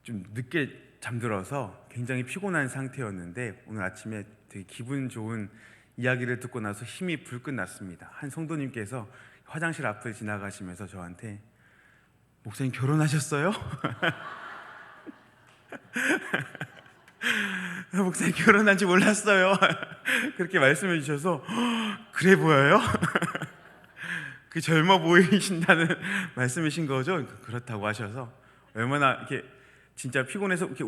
좀 늦게 잠들어서 굉장히 피곤한 상태였는데 오늘 아침에 되게 기분 좋은 이야기를 듣고 나서 힘이 불끈 났습니다. 한 성도님께서 화장실 앞을 지나가시면서 저한테 목사님 결혼하셨어요? 목사님 결혼한지 몰랐어요. 그렇게 말씀해 주셔서 그래 보여요? 그 젊어 보이신다는 말씀이신 거죠? 그렇다고 하셔서 얼마나 이렇게 진짜 피곤해서 이렇게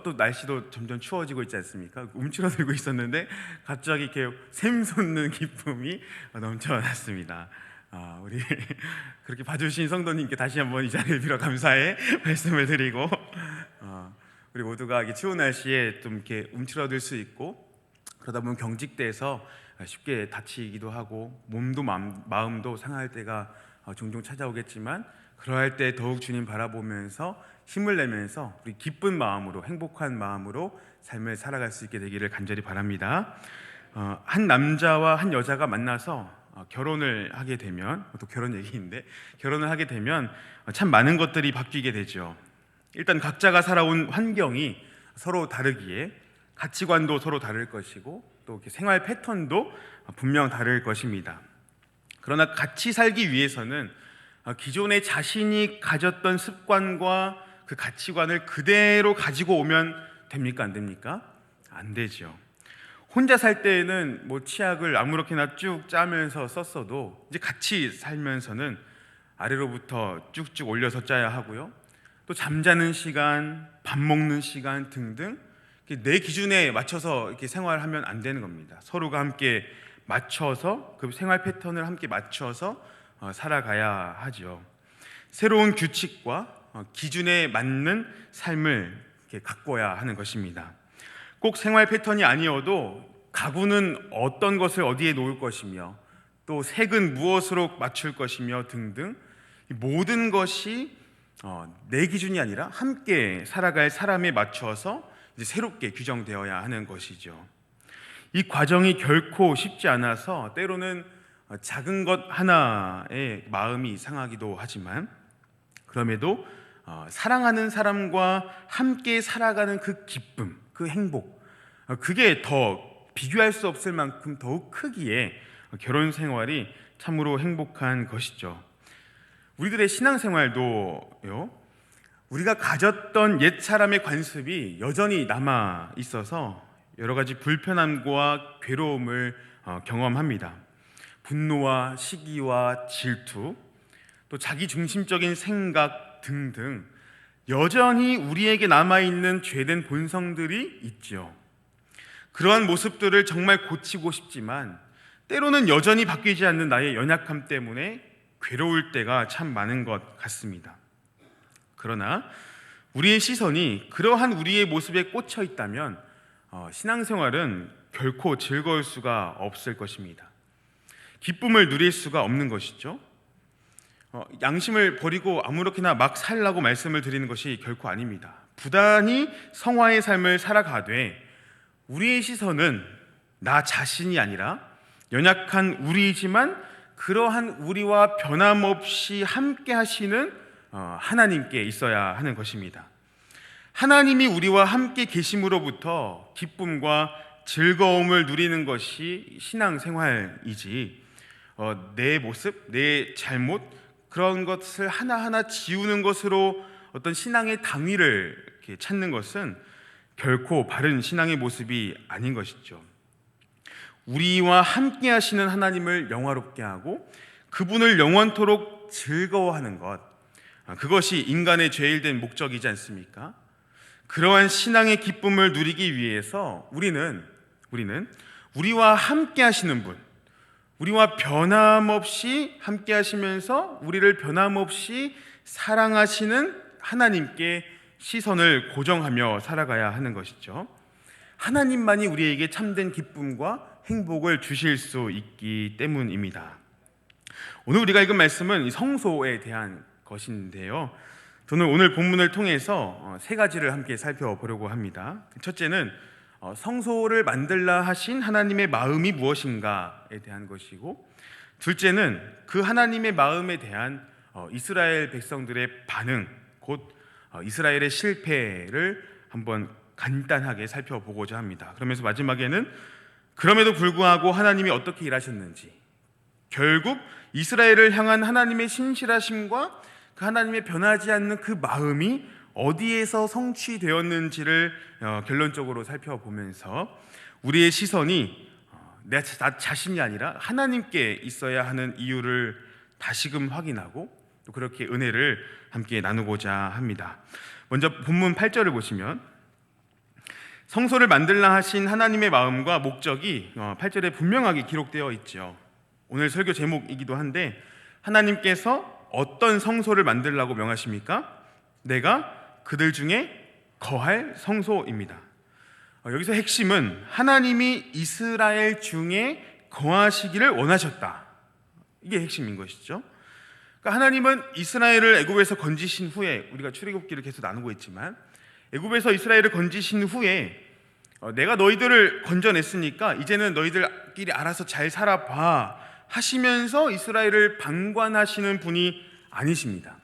또 날씨도 점점 추워지고 있지 않습니까? 움츠러들고 있었는데 갑자기 이렇게 샘솟는 기쁨이 넘쳐났습니다. 우리 그렇게 봐주신 성도님께 다시 한번 이 자리를 빌어 감사의 말씀을 드리고 우리 모두가 이렇게 추운 날씨에 좀 이렇게 움츠러들 수 있고 그러다 보면 경직돼서 쉽게 다치기도 하고 몸도 마음도 상할 때가 종종 찾아오겠지만 그러할 때 더욱 주님 바라보면서 힘을 내면서 우리 기쁜 마음으로 행복한 마음으로 삶을 살아갈 수 있게 되기를 간절히 바랍니다. 한 남자와 한 여자가 만나서 결혼을 하게 되면 또 결혼 얘기인데 결혼을 하게 되면 참 많은 것들이 바뀌게 되죠. 일단 각자가 살아온 환경이 서로 다르기에 가치관도 서로 다를 것이고 또 이렇게 생활 패턴도 분명 다를 것입니다. 그러나 같이 살기 위해서는 기존에 자신이 가졌던 습관과 그 가치관을 그대로 가지고 오면 됩니까? 안 됩니까? 안 되죠. 혼자 살 때에는 뭐 치약을 아무렇게나 쭉 짜면서 썼어도 이제 같이 살면서는 아래로부터 쭉쭉 올려서 짜야 하고요. 또 잠자는 시간, 밥 먹는 시간 등등 내 기준에 맞춰서 이렇게 생활하면 안 되는 겁니다. 서로가 함께 맞춰서 그 생활 패턴을 함께 맞춰서 살아가야 하죠. 새로운 규칙과 기준에 맞는 삶을 이렇게 가꿔야 하는 것입니다. 꼭 생활 패턴이 아니어도 가구는 어떤 것을 어디에 놓을 것이며 또 색은 무엇으로 맞출 것이며 등등 모든 것이 내 기준이 아니라 함께 살아갈 사람에 맞춰서 이제 새롭게 규정되어야 하는 것이죠. 이 과정이 결코 쉽지 않아서 때로는 작은 것 하나에 마음이 상하기도 하지만 그럼에도 사랑하는 사람과 함께 살아가는 그 기쁨, 그 행복 그게 더 비교할 수 없을 만큼 더욱 크기에 결혼 생활이 참으로 행복한 것이죠. 우리들의 신앙생활도요, 우리가 가졌던 옛 사람의 관습이 여전히 남아 있어서 여러 가지 불편함과 괴로움을 경험합니다. 분노와 시기와 질투, 또 자기 중심적인 생각 등등 여전히 우리에게 남아있는 죄된 본성들이 있죠. 그러한 모습들을 정말 고치고 싶지만 때로는 여전히 바뀌지 않는 나의 연약함 때문에 괴로울 때가 참 많은 것 같습니다. 그러나 우리의 시선이 그러한 우리의 모습에 꽂혀 있다면 신앙생활은 결코 즐거울 수가 없을 것입니다. 기쁨을 누릴 수가 없는 것이죠. 양심을 버리고 아무렇게나 막 살라고 말씀을 드리는 것이 결코 아닙니다. 부단히 성화의 삶을 살아가되 우리의 시선은 나 자신이 아니라 연약한 우리이지만 그러한 우리와 변함없이 함께 하시는 하나님께 있어야 하는 것입니다. 하나님이 우리와 함께 계심으로부터 기쁨과 즐거움을 누리는 것이 신앙생활이지 내 모습, 내 잘못 그런 것을 하나하나 지우는 것으로 어떤 신앙의 당위를 이렇게 찾는 것은 결코 바른 신앙의 모습이 아닌 것이죠. 우리와 함께 하시는 하나님을 영화롭게 하고 그분을 영원토록 즐거워하는 것, 그것이 인간의 죄일된 목적이지 않습니까? 그러한 신앙의 기쁨을 누리기 위해서 우리는 우리와 함께 하시는 분, 우리와 변함없이 함께 하시면서 우리를 변함없이 사랑하시는 하나님께 시선을 고정하며 살아가야 하는 것이죠. 하나님만이 우리에게 참된 기쁨과 행복을 주실 수 있기 때문입니다. 오늘 우리가 읽은 말씀은 성소에 대한 것인데요. 저는 오늘 본문을 통해서 세 가지를 함께 살펴보려고 합니다. 첫째는 성소를 만들라 하신 하나님의 마음이 무엇인가에 대한 것이고, 둘째는 그 하나님의 마음에 대한 이스라엘 백성들의 반응, 곧 이스라엘의 실패를 한번 간단하게 살펴보고자 합니다. 그러면서 마지막에는 그럼에도 불구하고 하나님이 어떻게 일하셨는지, 결국 이스라엘을 향한 하나님의 신실하심과 그 하나님의 변하지 않는 그 마음이 어디에서 성취되었는지를 결론적으로 살펴보면서 우리의 시선이 나 자신이 아니라 하나님께 있어야 하는 이유를 다시금 확인하고 또 그렇게 은혜를 함께 나누고자 합니다. 먼저 본문 8절을 보시면 성소를 만들라 하신 하나님의 마음과 목적이 8절에 분명하게 기록되어 있죠. 오늘 설교 제목이기도 한데, 하나님께서 어떤 성소를 만들라고 명하십니까? 내가 그들 중에 거할 성소입니다. 여기서 핵심은 하나님이 이스라엘 중에 거하시기를 원하셨다. 이게 핵심인 것이죠. 그러니까 하나님은 이스라엘을 애굽에서 건지신 후에, 우리가 출애굽기를 계속 나누고 있지만 애굽에서 이스라엘을 건지신 후에 내가 너희들을 건져냈으니까 이제는 너희들끼리 알아서 잘 살아봐 하시면서 이스라엘을 방관하시는 분이 아니십니다.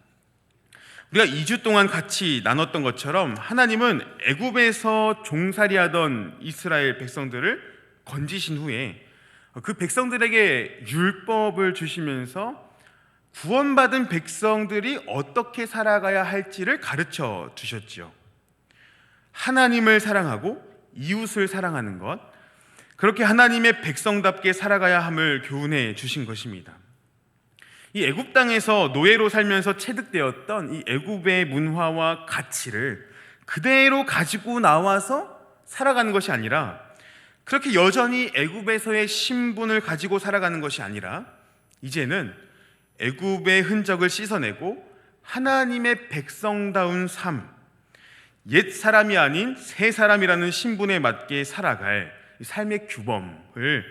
우리가 2주 동안 같이 나눴던 것처럼 하나님은 애굽에서 종살이하던 이스라엘 백성들을 건지신 후에 그 백성들에게 율법을 주시면서 구원받은 백성들이 어떻게 살아가야 할지를 가르쳐 주셨지요. 하나님을 사랑하고 이웃을 사랑하는 것, 그렇게 하나님의 백성답게 살아가야 함을 교훈해 주신 것입니다. 이 애굽 땅에서 노예로 살면서 체득되었던 이 애굽의 문화와 가치를 그대로 가지고 나와서 살아가는 것이 아니라, 그렇게 여전히 애굽에서의 신분을 가지고 살아가는 것이 아니라 이제는 애굽의 흔적을 씻어내고 하나님의 백성다운 삶, 옛 사람이 아닌 새 사람이라는 신분에 맞게 살아갈 삶의 규범을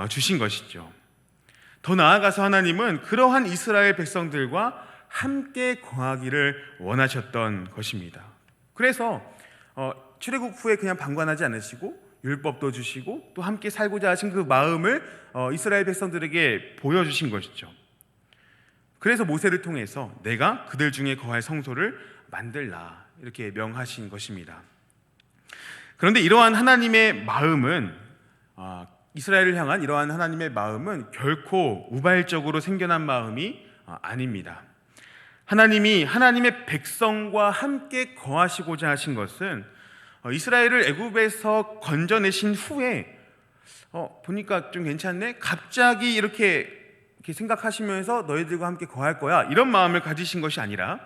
주신 것이죠. 더 나아가서 하나님은 그러한 이스라엘 백성들과 함께 거하기를 원하셨던 것입니다. 그래서 출애굽 후에 그냥 방관하지 않으시고 율법도 주시고 또 함께 살고자 하신 그 마음을 이스라엘 백성들에게 보여주신 것이죠. 그래서 모세를 통해서 내가 그들 중에 거할 성소를 만들라 이렇게 명하신 것입니다. 그런데 이러한 하나님의 마음은, 이스라엘을 향한 이러한 하나님의 마음은 결코 우발적으로 생겨난 마음이 아닙니다. 하나님이 하나님의 백성과 함께 거하시고자 하신 것은 이스라엘을 애굽에서 건져내신 후에 보니까 좀 괜찮네? 갑자기 이렇게 생각하시면서 너희들과 함께 거할 거야 이런 마음을 가지신 것이 아니라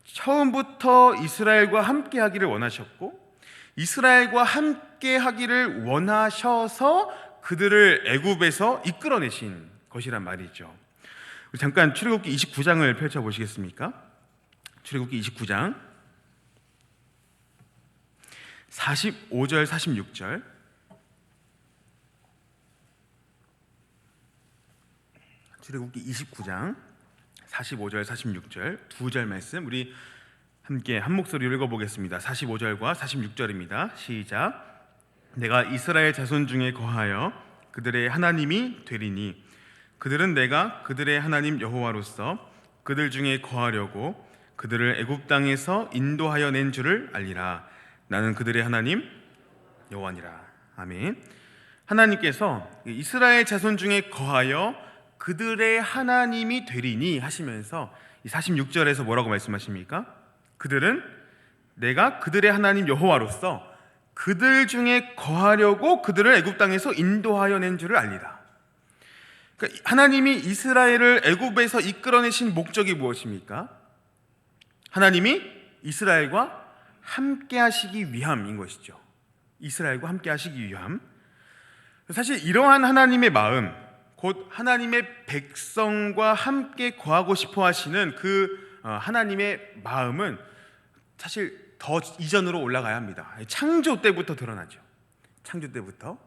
처음부터 이스라엘과 함께 하기를 원하셨고 이스라엘과 함께 하기를 원하셔서 그들을 애굽에서 이끌어내신 것이란 말이죠. 잠깐 출애굽기 29장을 펼쳐보시겠습니까? 출애굽기 29장 45절 46절 출애굽기 29장 45절 46절 두 절 말씀 우리 함께 한 목소리로 읽어보겠습니다. 45절과 46절입니다. 시작. 내가 이스라엘 자손 중에 거하여 그들의 하나님이 되리니 그들은 내가 그들의 하나님 여호와로서 그들 중에 거하려고 그들을 애굽 땅에서 인도하여 낸 줄을 알리라. 나는 그들의 하나님 여호와니라. 아멘. 하나님께서 이스라엘 자손 중에 거하여 그들의 하나님이 되리니 하시면서 46절에서 뭐라고 말씀하십니까? 그들은 내가 그들의 하나님 여호와로서 그들 중에 거하려고 그들을 애굽 땅에서 인도하여 낸 줄을 알리라. 그러니까 하나님이 이스라엘을 애굽에서 이끌어내신 목적이 무엇입니까? 하나님이 이스라엘과 함께 하시기 위함인 것이죠. 이스라엘과 함께 하시기 위함. 사실 이러한 하나님의 마음, 곧 하나님의 백성과 함께 거하고 싶어 하시는 그 하나님의 마음은 사실 더 이전으로 올라가야 합니다. 창조 때부터 드러나죠. 창조 때부터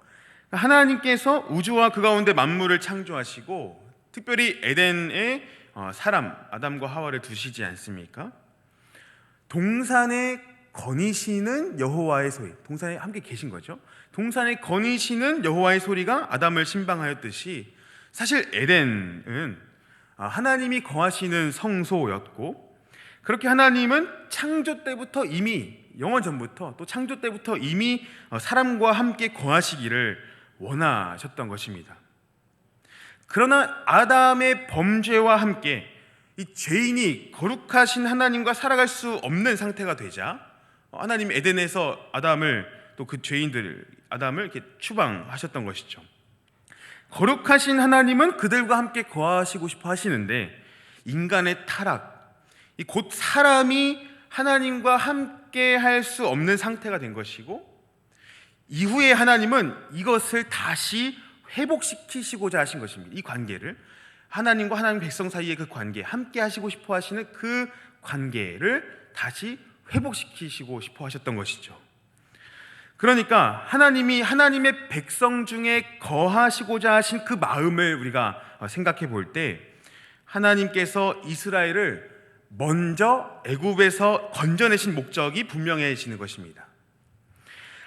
하나님께서 우주와 그 가운데 만물을 창조하시고 특별히 에덴에 사람 아담과 하와를 두시지 않습니까? 동산에 거니시는 여호와의 소리, 동산에 함께 계신 거죠. 동산에 거니시는 여호와의 소리가 아담을 신방하였듯이 사실 에덴은 하나님이 거하시는 성소였고 그렇게 하나님은 창조 때부터 이미, 영원 전부터, 또 창조 때부터 이미 사람과 함께 거하시기를 원하셨던 것입니다. 그러나 아담의 범죄와 함께 이 죄인이 거룩하신 하나님과 살아갈 수 없는 상태가 되자 하나님 에덴에서 아담을, 또 그 죄인들 아담을 이렇게 추방하셨던 것이죠. 거룩하신 하나님은 그들과 함께 거하시고 싶어 하시는데 인간의 타락, 곧 사람이 하나님과 함께 할 수 없는 상태가 된 것이고, 이후에 하나님은 이것을 다시 회복시키시고자 하신 것입니다. 이 관계를, 하나님과 하나님 백성 사이의 그 관계, 함께 하시고 싶어 하시는 그 관계를 다시 회복시키시고 싶어 하셨던 것이죠. 그러니까 하나님이 하나님의 백성 중에 거하시고자 하신 그 마음을 우리가 생각해 볼 때, 하나님께서 이스라엘을 먼저 애굽에서 건져내신 목적이 분명해지는 것입니다.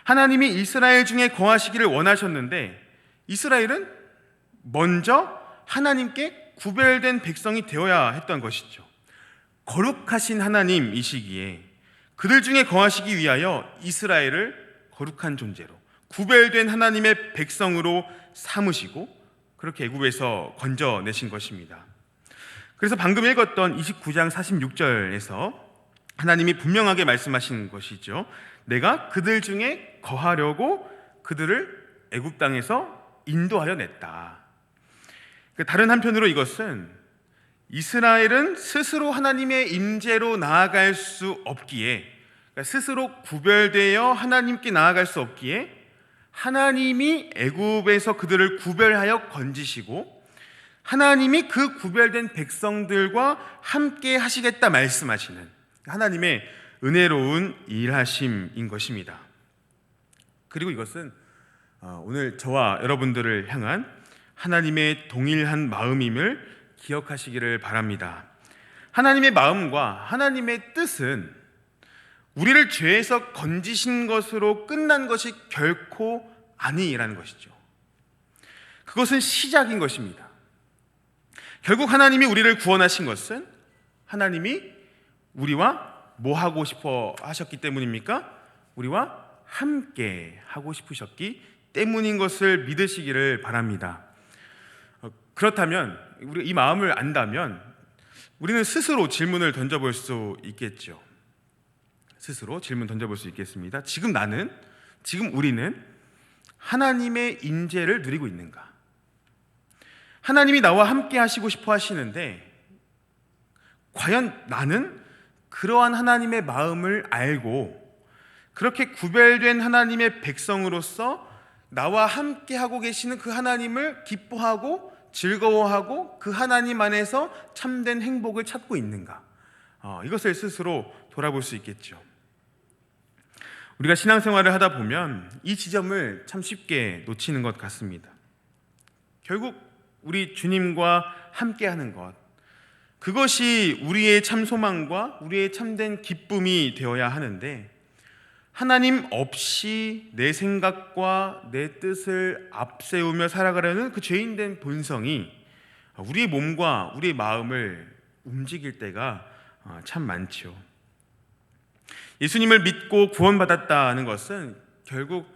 하나님이 이스라엘 중에 거하시기를 원하셨는데 이스라엘은 먼저 하나님께 구별된 백성이 되어야 했던 것이죠. 거룩하신 하나님이시기에 그들 중에 거하시기 위하여 이스라엘을 거룩한 존재로, 구별된 하나님의 백성으로 삼으시고 그렇게 애굽에서 건져내신 것입니다. 그래서 방금 읽었던 29장 46절에서 하나님이 분명하게 말씀하신 것이죠. 내가 그들 중에 거하려고 그들을 애굽 땅에서 인도하여 냈다. 다른 한편으로 이것은 이스라엘은 스스로 하나님의 임재로 나아갈 수 없기에, 스스로 구별되어 하나님께 나아갈 수 없기에 하나님이 애굽에서 그들을 구별하여 건지시고 하나님이 그 구별된 백성들과 함께 하시겠다 말씀하시는 하나님의 은혜로운 일하심인 것입니다. 그리고 이것은 오늘 저와 여러분들을 향한 하나님의 동일한 마음임을 기억하시기를 바랍니다. 하나님의 마음과 하나님의 뜻은 우리를 죄에서 건지신 것으로 끝난 것이 결코 아니라는 것이죠. 그것은 시작인 것입니다. 결국 하나님이 우리를 구원하신 것은 하나님이 우리와 뭐 하고 싶어 하셨기 때문입니까? 우리와 함께 하고 싶으셨기 때문인 것을 믿으시기를 바랍니다. 그렇다면, 우리 이 마음을 안다면 우리는 스스로 질문을 던져볼 수 있겠죠. 스스로 질문 던져볼 수 있겠습니다. 지금 우리는 하나님의 임재를 누리고 있는가? 하나님이 나와 함께 하시고 싶어 하시는데 과연 나는 그러한 하나님의 마음을 알고 그렇게 구별된 하나님의 백성으로서 나와 함께 하고 계시는 그 하나님을 기뻐하고 즐거워하고 그 하나님 안에서 참된 행복을 찾고 있는가? 이것을 스스로 돌아볼 수 있겠죠. 우리가 신앙생활을 하다 보면 이 지점을 참 쉽게 놓치는 것 같습니다. 결국 우리 주님과 함께하는 것, 그것이 우리의 참 소망과 우리의 참된 기쁨이 되어야 하는데, 하나님 없이 내 생각과 내 뜻을 앞세우며 살아가려는 그 죄인된 본성이 우리의 몸과 우리의 마음을 움직일 때가 참 많죠. 예수님을 믿고 구원받았다는 것은 결국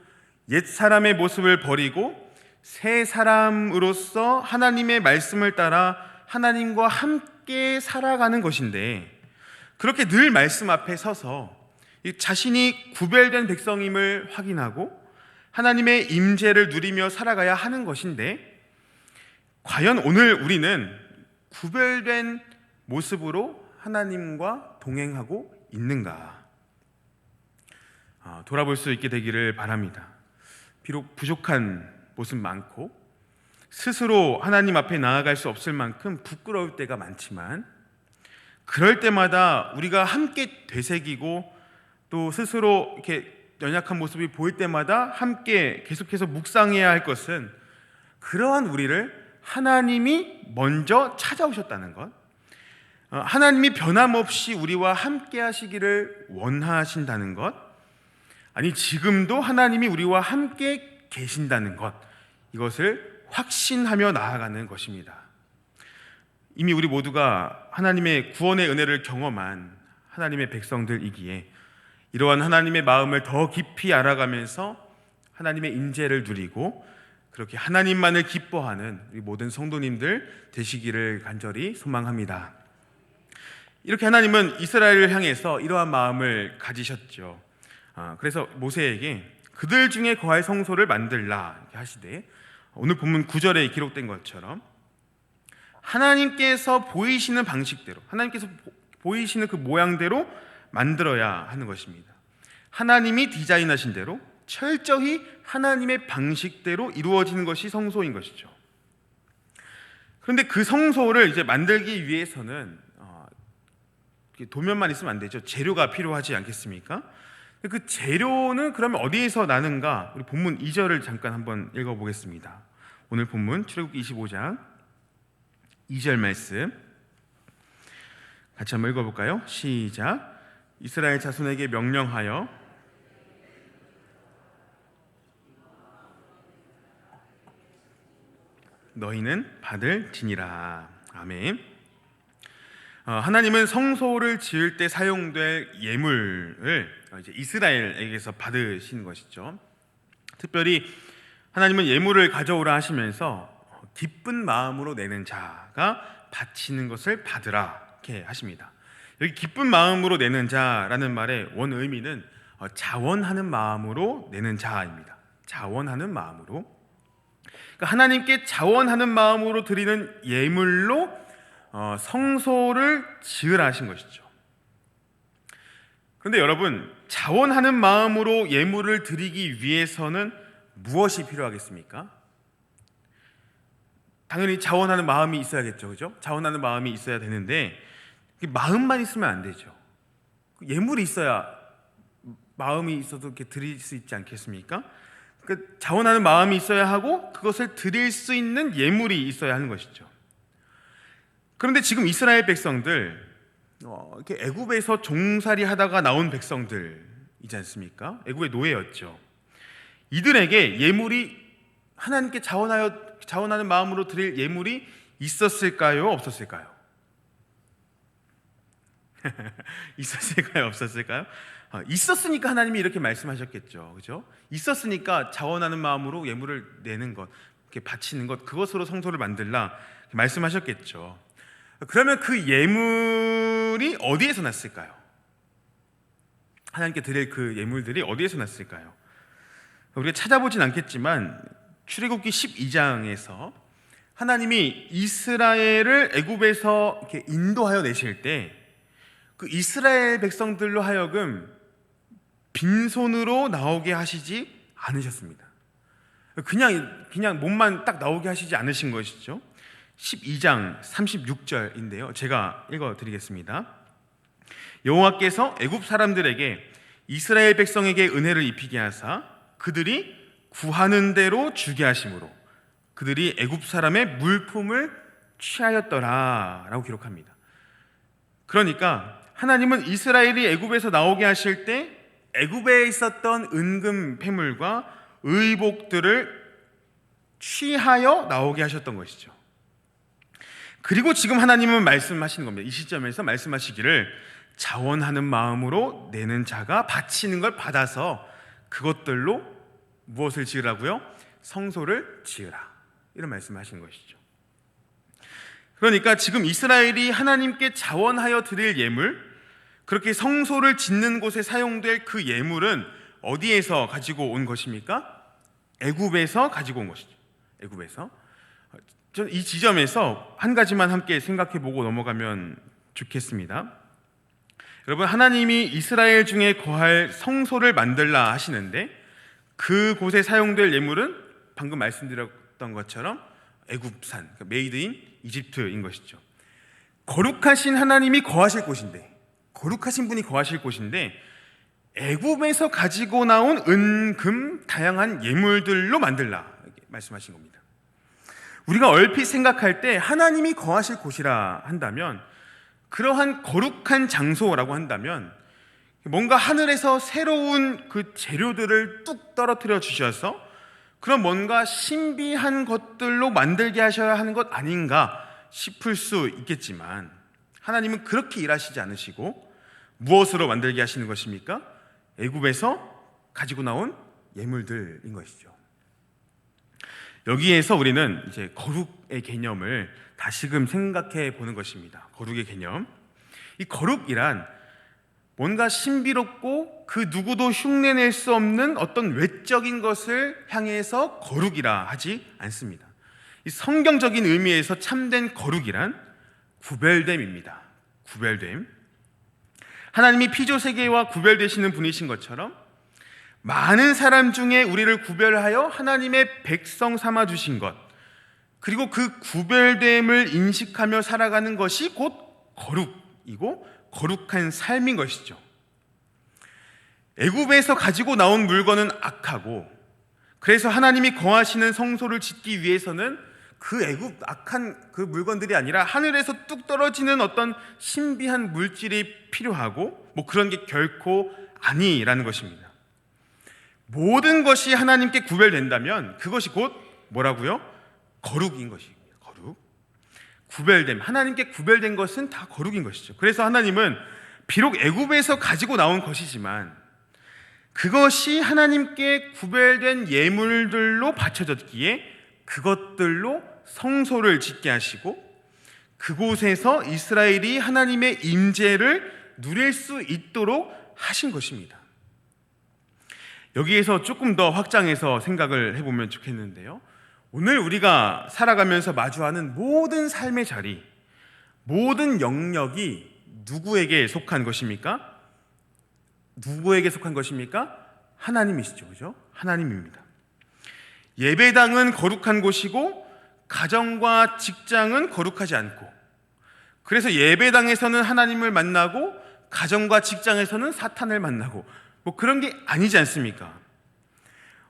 옛 사람의 모습을 버리고 새 사람으로서 하나님의 말씀을 따라 하나님과 함께 살아가는 것인데, 그렇게 늘 말씀 앞에 서서 자신이 구별된 백성임을 확인하고 하나님의 임재를 누리며 살아가야 하는 것인데, 과연 오늘 우리는 구별된 모습으로 하나님과 동행하고 있는가? 돌아볼 수 있게 되기를 바랍니다. 비록 부족한 모습 많고 스스로 하나님 앞에 나아갈 수 없을 만큼 부끄러울 때가 많지만, 그럴 때마다 우리가 함께 되새기고 또 스스로 이렇게 연약한 모습이 보일 때마다 함께 계속해서 묵상해야 할 것은, 그러한 우리를 하나님이 먼저 찾아오셨다는 것, 하나님이 변함없이 우리와 함께 하시기를 원하신다는 것, 아니 지금도 하나님이 우리와 함께 계신다는 것, 이것을 확신하며 나아가는 것입니다. 이미 우리 모두가 하나님의 구원의 은혜를 경험한 하나님의 백성들이기에 이러한 하나님의 마음을 더 깊이 알아가면서 하나님의 인재를 누리고 그렇게 하나님만을 기뻐하는 우리 모든 성도님들 되시기를 간절히 소망합니다. 이렇게 하나님은 이스라엘을 향해서 이러한 마음을 가지셨죠. 그래서 모세에게 그들 중에 거할 성소를 만들라 이렇게 하시되, 오늘 본문 9절에 기록된 것처럼 하나님께서 보이시는 방식대로, 하나님께서 보이시는 그 모양대로 만들어야 하는 것입니다. 하나님이 디자인하신 대로 철저히 하나님의 방식대로 이루어지는 것이 성소인 것이죠. 그런데 그 성소를 이제 만들기 위해서는 도면만 있으면 안 되죠. 재료가 필요하지 않겠습니까? 그 재료는 그러면 어디에서 나는가? 우리 본문 2절을 잠깐 한번 읽어보겠습니다. 오늘 본문 출애굽기 25장 2절 말씀 같이 한번 읽어볼까요? 시작. 이스라엘 자손에게 명령하여 너희는 받을지니라. 아멘. 하나님은 성소를 지을 때 사용될 예물을 이제 이스라엘에게서 받으시는 것이죠. 특별히 하나님은 예물을 가져오라 하시면서 기쁜 마음으로 내는 자가 바치는 것을 받으라 이렇게 하십니다. 여기 기쁜 마음으로 내는 자라는 말의 원 의미는 자원하는 마음으로 내는 자입니다. 자원하는 마음으로. 그러니까 하나님께 자원하는 마음으로 드리는 예물로 성소를 지으라 하신 것이죠. 그런데 여러분, 자원하는 마음으로 예물을 드리기 위해서는 무엇이 필요하겠습니까? 당연히 자원하는 마음이 있어야겠죠, 그죠? 자원하는 마음이 있어야 되는데 마음만 있으면 안 되죠. 예물이 있어야 마음이 있어도 이렇게 드릴 수 있지 않겠습니까? 그러니까 자원하는 마음이 있어야 하고 그것을 드릴 수 있는 예물이 있어야 하는 것이죠. 그런데 지금 이스라엘 백성들 이렇게 애굽에서 종살이 하다가 나온 백성들이지 않습니까? 애굽의 노예였죠. 이들에게 예물이 하나님께 자원하는 마음으로 드릴 예물이 있었을까요? 없었을까요? 있었을까요? 없었을까요? 있었으니까 하나님이 이렇게 말씀하셨겠죠. 그죠? 있었으니까 자원하는 마음으로 예물을 내는 것, 이렇게 바치는 것, 그것으로 성소를 만들라 말씀하셨겠죠. 그러면 그 예물이 어디에서 났을까요? 하나님께 드릴 그 예물들이 어디에서 났을까요? 우리가 찾아보진 않겠지만 출애굽기 12장에서 하나님이 이스라엘을 애굽에서 이렇게 인도하여 내실 때 그 이스라엘 백성들로 하여금 빈손으로 나오게 하시지 않으셨습니다. 그냥 몸만 딱 나오게 하시지 않으신 것이죠. 12장 36절인데요. 제가 읽어드리겠습니다. 여호와께서 애굽 사람들에게 이스라엘 백성에게 은혜를 입히게 하사 그들이 구하는 대로 주게 하심으로 그들이 애굽 사람의 물품을 취하였더라 라고 기록합니다. 그러니까 하나님은 이스라엘이 애굽에서 나오게 하실 때 애굽에 있었던 은금 패물과 의복들을 취하여 나오게 하셨던 것이죠. 그리고 지금 하나님은 말씀하시는 겁니다. 이 시점에서 말씀하시기를 자원하는 마음으로 내는 자가 바치는 걸 받아서 그것들로 무엇을 지으라고요? 성소를 지으라. 이런 말씀하신 것이죠. 그러니까 지금 이스라엘이 하나님께 자원하여 드릴 예물, 그렇게 성소를 짓는 곳에 사용될 그 예물은 어디에서 가지고 온 것입니까? 애굽에서 가지고 온 것이죠. 애굽에서. 저는 이 지점에서 한 가지만 함께 생각해보고 넘어가면 좋겠습니다. 여러분, 하나님이 이스라엘 중에 거할 성소를 만들라 하시는데 그곳에 사용될 예물은 방금 말씀드렸던 것처럼 애굽산, 그러니까 메이드 인 이집트인 것이죠. 거룩하신 하나님이 거하실 곳인데, 거룩하신 분이 거하실 곳인데 애굽에서 가지고 나온 은, 금, 다양한 예물들로 만들라 이렇게 말씀하신 겁니다. 우리가 얼핏 생각할 때 하나님이 거하실 곳이라 한다면, 그러한 거룩한 장소라고 한다면 뭔가 하늘에서 새로운 그 재료들을 뚝 떨어뜨려 주셔서 그런 뭔가 신비한 것들로 만들게 하셔야 하는 것 아닌가 싶을 수 있겠지만 하나님은 그렇게 일하시지 않으시고 무엇으로 만들게 하시는 것입니까? 애굽에서 가지고 나온 예물들인 것이죠. 여기에서 우리는 이제 거룩의 개념을 다시금 생각해 보는 것입니다. 거룩의 개념. 이 거룩이란 뭔가 신비롭고 그 누구도 흉내낼 수 없는 어떤 외적인 것을 향해서 거룩이라 하지 않습니다. 이 성경적인 의미에서 참된 거룩이란 구별됨입니다. 구별됨. 하나님이 피조세계와 구별되시는 분이신 것처럼 많은 사람 중에 우리를 구별하여 하나님의 백성 삼아 주신 것, 그리고 그 구별됨을 인식하며 살아가는 것이 곧 거룩이고 거룩한 삶인 것이죠. 애굽에서 가지고 나온 물건은 악하고, 그래서 하나님이 거하시는 성소를 짓기 위해서는 그 애굽 악한 그 물건들이 아니라 하늘에서 뚝 떨어지는 어떤 신비한 물질이 필요하고, 그런 게 결코 아니라는 것입니다. 모든 것이 하나님께 구별된다면 그것이 곧 뭐라고요? 거룩인 것입니다. 거룩. 구별됨. 하나님께 구별된 것은 다 거룩인 것이죠. 그래서 하나님은 비록 애굽에서 가지고 나온 것이지만 그것이 하나님께 구별된 예물들로 바쳐졌기에 그것들로 성소를 짓게 하시고, 그곳에서 이스라엘이 하나님의 임재를 누릴 수 있도록 하신 것입니다. 여기에서 조금 더 확장해서 생각을 해보면 좋겠는데요, 오늘 우리가 살아가면서 마주하는 모든 삶의 자리, 모든 영역이 누구에게 속한 것입니까? 누구에게 속한 것입니까? 하나님이시죠. 그죠? 하나님입니다. 예배당은 거룩한 곳이고 가정과 직장은 거룩하지 않고, 그래서 예배당에서는 하나님을 만나고 가정과 직장에서는 사탄을 만나고, 그런 게 아니지 않습니까?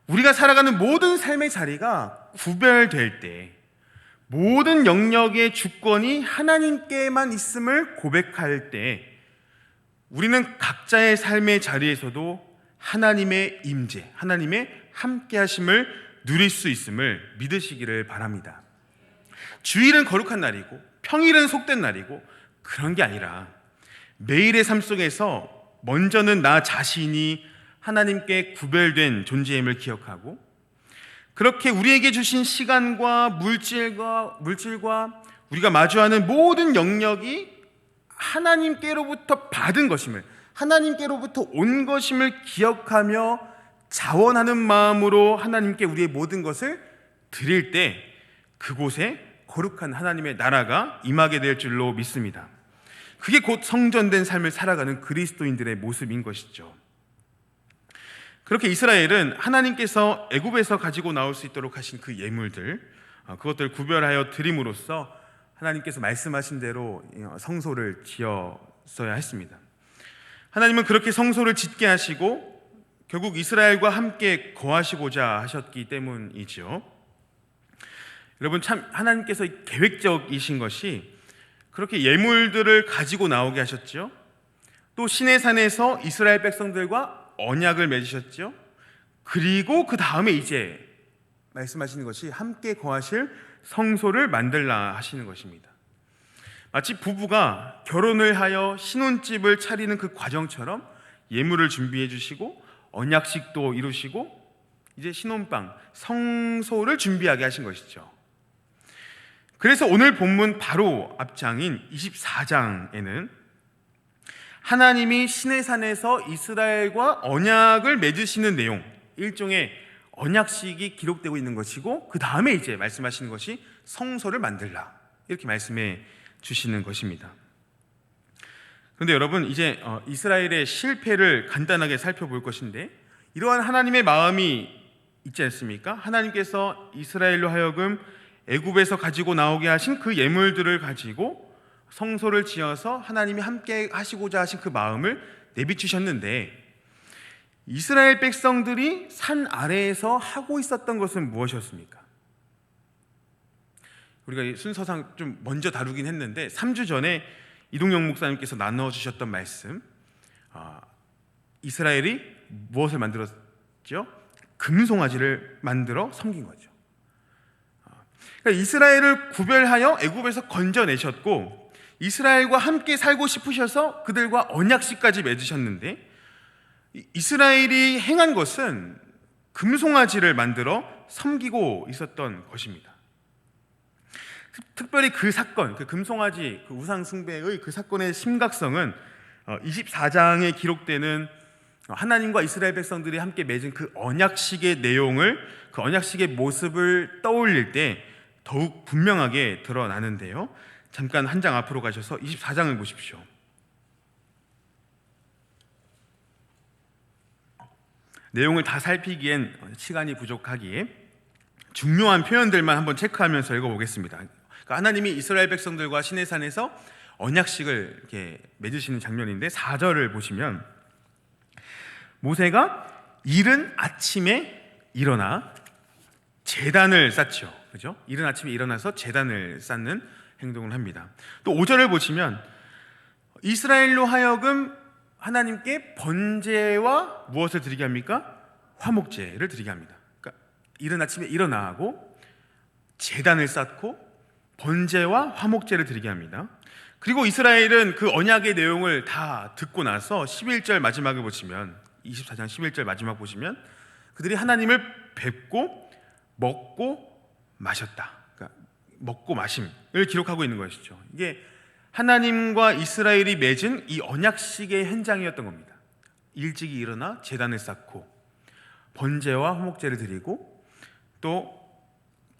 우리가 살아가는 모든 삶의 자리가 구별될 때, 모든 영역의 주권이 하나님께만 있음을 고백할 때, 우리는 각자의 삶의 자리에서도 하나님의 임재, 하나님의 함께하심을 누릴 수 있음을 믿으시기를 바랍니다. 주일은 거룩한 날이고 평일은 속된 날이고 그런 게 아니라 매일의 삶 속에서 먼저는 나 자신이 하나님께 구별된 존재임을 기억하고, 그렇게 우리에게 주신 시간과 물질과 우리가 마주하는 모든 영역이 하나님께로부터 받은 것임을, 하나님께로부터 온 것임을 기억하며 자원하는 마음으로 하나님께 우리의 모든 것을 드릴 때 그곳에 거룩한 하나님의 나라가 임하게 될 줄로 믿습니다. 그게 곧 성전된 삶을 살아가는 그리스도인들의 모습인 것이죠. 그렇게 이스라엘은 하나님께서 애굽에서 가지고 나올 수 있도록 하신 그 예물들, 그것들을 구별하여 드림으로써 하나님께서 말씀하신 대로 성소를 지었어야 했습니다. 하나님은 그렇게 성소를 짓게 하시고 결국 이스라엘과 함께 거하시고자 하셨기 때문이죠. 여러분, 참 하나님께서 계획적이신 것이 그렇게 예물들을 가지고 나오게 하셨죠. 또 시내산에서 이스라엘 백성들과 언약을 맺으셨죠. 그리고 그 다음에 이제 말씀하시는 것이 함께 거하실 성소를 만들라 하시는 것입니다. 마치 부부가 결혼을 하여 신혼집을 차리는 그 과정처럼 예물을 준비해 주시고 언약식도 이루시고 이제 신혼방, 성소를 준비하게 하신 것이죠. 그래서 오늘 본문 바로 앞장인 24장에는 하나님이 시내산에서 이스라엘과 언약을 맺으시는 내용, 일종의 언약식이 기록되고 있는 것이고, 그 다음에 이제 말씀하시는 것이 성소를 만들라, 이렇게 말씀해 주시는 것입니다. 그런데 여러분, 이제 이스라엘의 실패를 간단하게 살펴볼 것인데, 이러한 하나님의 마음이 있지 않습니까? 하나님께서 이스라엘로 하여금 애굽에서 가지고 나오게 하신 그 예물들을 가지고 성소를 지어서 하나님이 함께 하시고자 하신 그 마음을 내비추셨는데, 이스라엘 백성들이 산 아래에서 하고 있었던 것은 무엇이었습니까? 우리가 순서상 좀 먼저 다루긴 했는데 3주 전에 이동영 목사님께서 나눠주셨던 말씀, 이스라엘이 무엇을 만들었죠? 금송아지를 만들어 섬긴 거죠. 그러니까 이스라엘을 구별하여 애굽에서 건져내셨고, 이스라엘과 함께 살고 싶으셔서 그들과 언약식까지 맺으셨는데, 이스라엘이 행한 것은 금송아지를 만들어 섬기고 있었던 것입니다. 특별히 그 사건, 그 금송아지, 그 우상 숭배의 그 사건의 심각성은 24장에 기록되는 하나님과 이스라엘 백성들이 함께 맺은 그 언약식의 내용을, 그 언약식의 모습을 떠올릴 때 더욱 분명하게 드러나는데요. 잠깐 한 장 앞으로 가셔서 24장을 보십시오. 내용을 다 살피기엔 시간이 부족하기에 중요한 표현들만 한번 체크하면서 읽어보겠습니다. 그러니까 하나님이 이스라엘 백성들과 시내산에서 언약식을 이렇게 맺으시는 장면인데, 4절을 보시면 모세가 이른 아침에 일어나 제단을 쌓죠. 그죠? 이른 아침에 일어나서 제단을 쌓는 행동을 합니다. 또 5절을 보시면 이스라엘로 하여금 하나님께 번제와 무엇을 드리게 합니까? 화목제를 드리게 합니다. 그러니까 이른 아침에 일어나고 제단을 쌓고 번제와 화목제를 드리게 합니다. 그리고 이스라엘은 그 언약의 내용을 다 듣고 나서 11절 마지막에 보시면, 24장 11절 마지막 보시면 그들이 하나님을 뵙고 먹고 마셨다. 그러니까 먹고 마심을 기록하고 있는 것이죠. 이게 하나님과 이스라엘이 맺은 이 언약식의 현장이었던 겁니다. 일찍이 일어나 제단을 쌓고 번제와 화목제를 드리고 또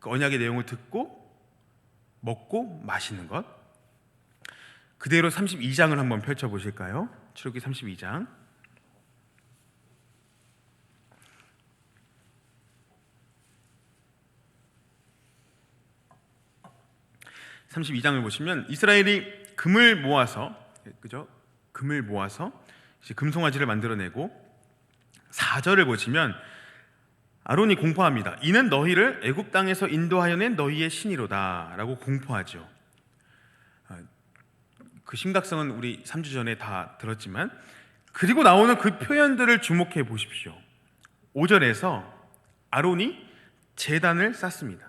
그 언약의 내용을 듣고 먹고 마시는 것. 그대로 32장을 한번 펼쳐보실까요? 출애굽기 32장. 32장을 보시면 이스라엘이 금을 모아서, 그죠? 금을 모아서 이제 금송아지를 만들어내고, 4절을 보시면 아론이 공포합니다. 이는 너희를 애굽 땅에서 인도하여 낸 너희의 신이로다 라고 공포하죠. 그 심각성은 우리 3주 전에 다 들었지만, 그리고 나오는 그 표현들을 주목해 보십시오. 5절에서 아론이 제단을 쌓습니다.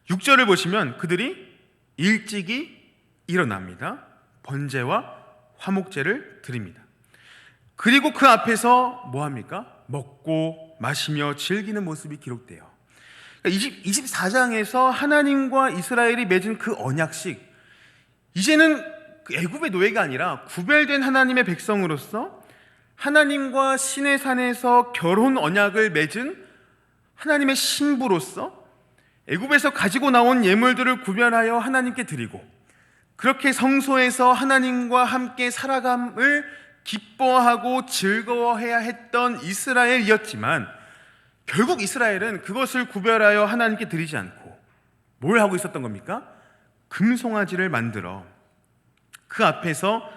6절을 보시면 그들이 일찍이 일어납니다. 번제와 화목제를 드립니다. 그리고 그 앞에서 뭐합니까? 먹고 마시며 즐기는 모습이 기록돼요. 24장에서 하나님과 이스라엘이 맺은 그 언약식, 이제는 애굽의 노예가 아니라 구별된 하나님의 백성으로서 하나님과 신의 산에서 결혼 언약을 맺은 하나님의 신부로서 애굽에서 가지고 나온 예물들을 구별하여 하나님께 드리고, 그렇게 성소에서 하나님과 함께 살아감을 기뻐하고 즐거워해야 했던 이스라엘이었지만, 결국 이스라엘은 그것을 구별하여 하나님께 드리지 않고 뭘 하고 있었던 겁니까? 금송아지를 만들어 그 앞에서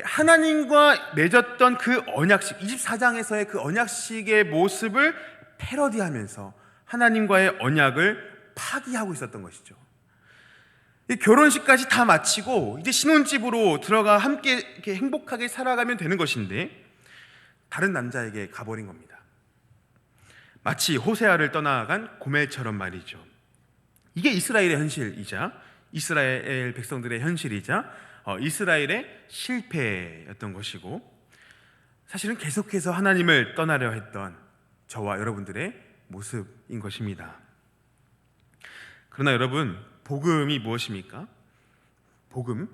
하나님과 맺었던 그 언약식, 24장에서의 그 언약식의 모습을 패러디하면서 하나님과의 언약을 파기하고 있었던 것이죠. 결혼식까지 다 마치고 이제 신혼집으로 들어가 함께 이렇게 행복하게 살아가면 되는 것인데, 다른 남자에게 가버린 겁니다. 마치 호세아를 떠나간 고멜처럼 말이죠. 이게 이스라엘의 현실이자 이스라엘 백성들의 현실이자 이스라엘의 실패였던 것이고, 사실은 계속해서 하나님을 떠나려 했던 저와 여러분들의 모습인 것입니다. 그러나 여러분, 복음이 무엇입니까? 복음,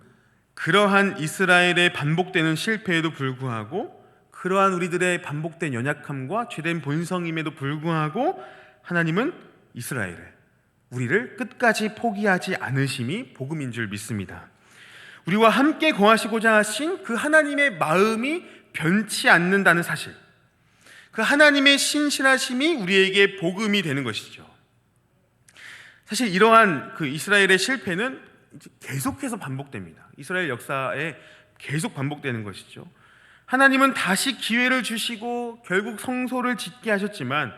그러한 이스라엘의 반복되는 실패에도 불구하고, 그러한 우리들의 반복된 연약함과 죄된 본성임에도 불구하고 하나님은 이스라엘을, 우리를 끝까지 포기하지 않으심이 복음인 줄 믿습니다. 우리와 함께 거하시고자 하신 그 하나님의 마음이 변치 않는다는 사실, 그 하나님의 신실하심이 우리에게 복음이 되는 것이죠. 사실 이러한 그 이스라엘의 실패는 계속해서 반복됩니다. 이스라엘 역사에 계속 반복되는 것이죠. 하나님은 다시 기회를 주시고 결국 성소를 짓게 하셨지만,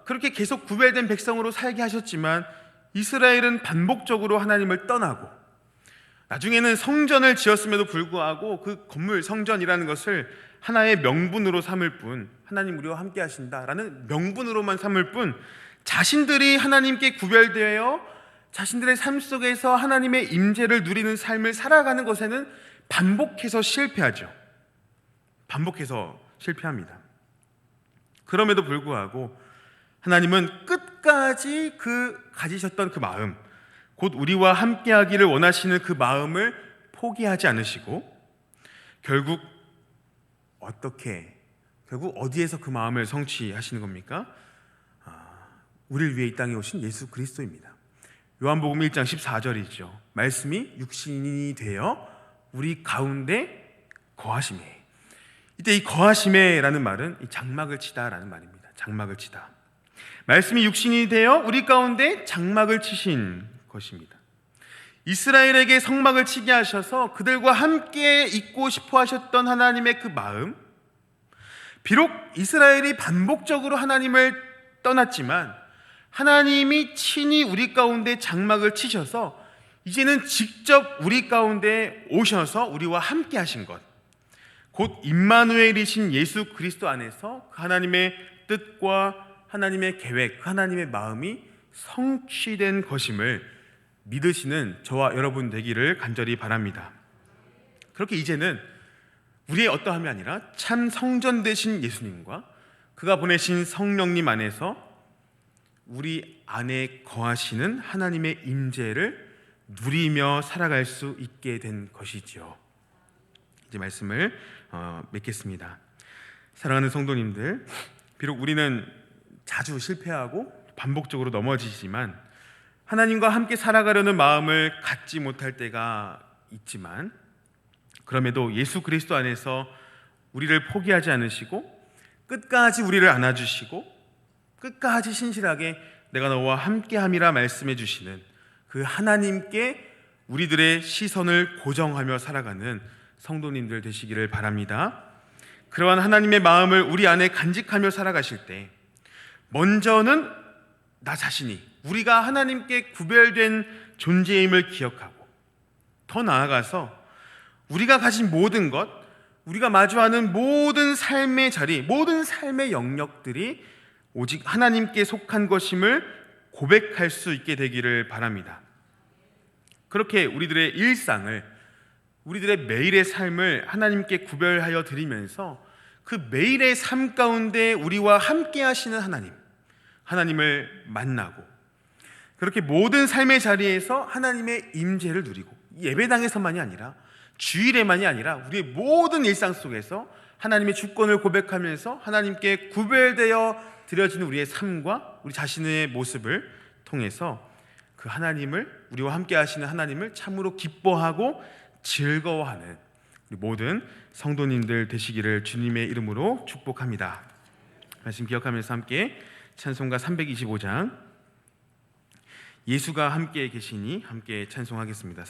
그렇게 계속 구별된 백성으로 살게 하셨지만, 이스라엘은 반복적으로 하나님을 떠나고, 나중에는 성전을 지었음에도 불구하고 그 건물, 성전이라는 것을 하나의 명분으로 삼을 뿐, 하나님 우리와 함께 하신다라는 명분으로만 삼을 뿐, 자신들이 하나님께 구별되어 자신들의 삶 속에서 하나님의 임재를 누리는 삶을 살아가는 것에는 반복해서 실패하죠. 반복해서 실패합니다. 그럼에도 불구하고 하나님은 끝까지 가지셨던 그 마음, 곧 우리와 함께하기를 원하시는 그 마음을 포기하지 않으시고 결국 어디에서 그 마음을 성취하시는 겁니까? 우리를 위해 이 땅에 오신 예수 그리스도입니다. 요한복음 1장 14절이죠. 말씀이 육신이 되어 우리 가운데 거하심에. 이때 이 거하심에라는 말은 이 장막을 치다라는 말입니다. 장막을 치다. 말씀이 육신이 되어 우리 가운데 장막을 치신 것입니다. 이스라엘에게 성막을 치게 하셔서 그들과 함께 있고 싶어 하셨던 하나님의 그 마음, 비록 이스라엘이 반복적으로 하나님을 떠났지만 하나님이 친히 우리 가운데 장막을 치셔서 이제는 직접 우리 가운데 오셔서 우리와 함께 하신 것, 곧 임마누엘이신 예수 그리스도 안에서 그 하나님의 뜻과 하나님의 계획, 그 하나님의 마음이 성취된 것임을 믿으시는 저와 여러분 되기를 간절히 바랍니다. 그렇게 이제는 우리의 어떠함이 아니라 참 성전 되신 예수님과 그가 보내신 성령님 안에서 우리 안에 거하시는 하나님의 임재를 누리며 살아갈 수 있게 된 것이지요. 이제 말씀을 맺겠습니다. 사랑하는 성도님들, 비록 우리는 자주 실패하고 반복적으로 넘어지지만 하나님과 함께 살아가려는 마음을 갖지 못할 때가 있지만 그럼에도 예수 그리스도 안에서 우리를 포기하지 않으시고 끝까지 우리를 안아주시고 끝까지 신실하게 내가 너와 함께함이라 말씀해 주시는 그 하나님께 우리들의 시선을 고정하며 살아가는 성도님들 되시기를 바랍니다. 그러한 하나님의 마음을 우리 안에 간직하며 살아가실 때 먼저는 나 자신이 우리가 하나님께 구별된 존재임을 기억하고 더 나아가서 우리가 가진 모든 것, 우리가 마주하는 모든 삶의 자리, 모든 삶의 영역들이 오직 하나님께 속한 것임을 고백할 수 있게 되기를 바랍니다. 그렇게 우리들의 일상을, 우리들의 매일의 삶을 하나님께 구별하여 드리면서 그 매일의 삶 가운데 우리와 함께 하시는 하나님을 만나고 그렇게 모든 삶의 자리에서 하나님의 임재를 누리고 예배당에서만이 아니라 주일에만이 아니라 우리의 모든 일상 속에서 하나님의 주권을 고백하면서 하나님께 구별되어 드려지는 우리의 삶과 우리 자신의 모습을 통해서 그 하나님을, 우리와 함께 하시는 하나님을 참으로 기뻐하고 즐거워하는 우리 모든 성도님들 되시기를 주님의 이름으로 축복합니다. 말씀 기억하면서 함께 찬송가 325장 예수가 함께 계시니 함께 찬송하겠습니다.